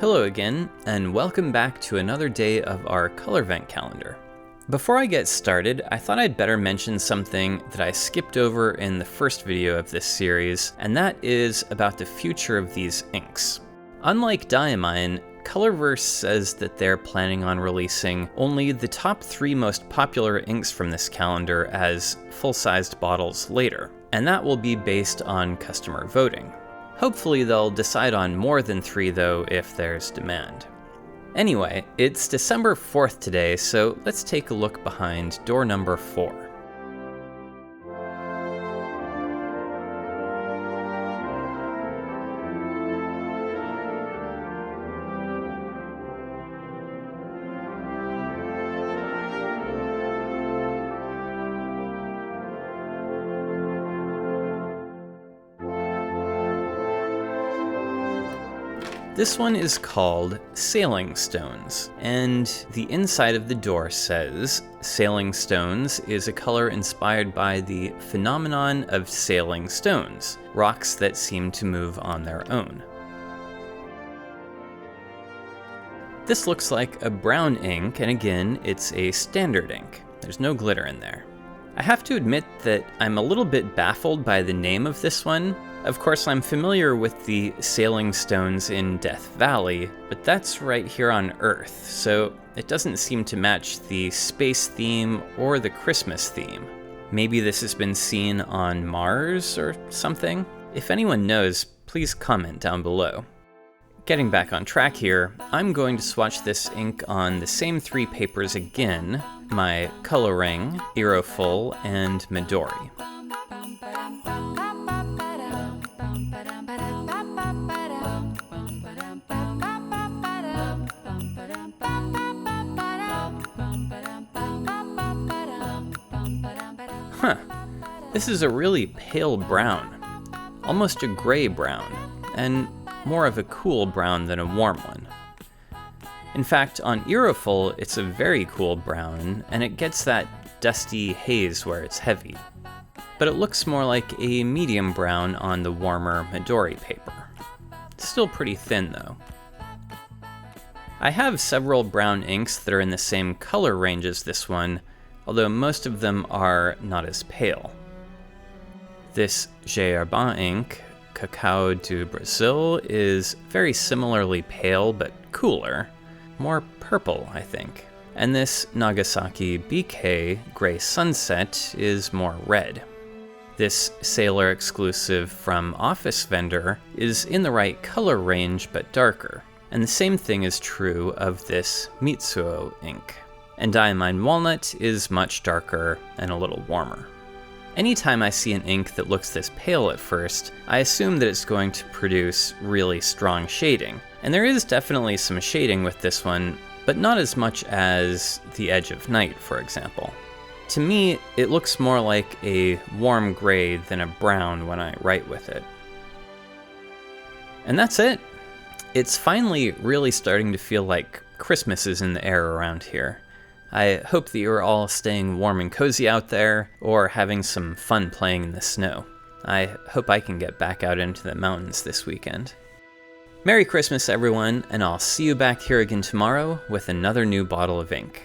Hello again, and welcome back to another day of our Colorvent calendar. Before I get started, I thought I'd better mention something that I skipped over in the first video of this series, and that is about the future of these inks. Unlike Diamine, Colorverse says that they're planning on releasing only the top 3 most popular inks from this calendar as full-sized bottles later, and that will be based on customer voting. Hopefully they'll decide on more than 3 though if there's demand. Anyway, it's December 4th today, so let's take a look behind door number 4. This one is called Sailing Stones, and the inside of the door says, Sailing Stones is a color inspired by the phenomenon of sailing stones, rocks that seem to move on their own. This looks like a brown ink, and again, it's a standard ink. There's no glitter in there. I have to admit that I'm a little bit baffled by the name of this one. Of course, I'm familiar with the sailing stones in Death Valley, but that's right here on Earth, so it doesn't seem to match the space theme or the Christmas theme. Maybe this has been seen on Mars or something? If anyone knows, please comment down below. Getting back on track here, I'm going to swatch this ink on the same 3 papers again, my Coloring, Aeroful, and Midori. Huh, this is a really pale brown, almost a gray brown, and more of a cool brown than a warm one. In fact, on Aeroful, it's a very cool brown, and it gets that dusty haze where it's heavy. But it looks more like a medium brown on the warmer Midori paper. It's still pretty thin though. I have several brown inks that are in the same color range as this one, although most of them are not as pale. This Gerbant ink, Cacao do Brazil, is very similarly pale but cooler, more purple I think. And this Nagasaki BK Gray Sunset is more red. This Sailor exclusive from Office Vendor is in the right color range but darker. And the same thing is true of this Mitsuo ink. And Diamine Walnut is much darker and a little warmer. Anytime I see an ink that looks this pale at first, I assume that it's going to produce really strong shading. And there is definitely some shading with this one, but not as much as the Edge of Night, for example. To me, it looks more like a warm gray than a brown when I write with it. And that's it. It's finally really starting to feel like Christmas is in the air around here. I hope that you're all staying warm and cozy out there, or having some fun playing in the snow. I hope I can get back out into the mountains this weekend. Merry Christmas, everyone, and I'll see you back here again tomorrow with another new bottle of ink.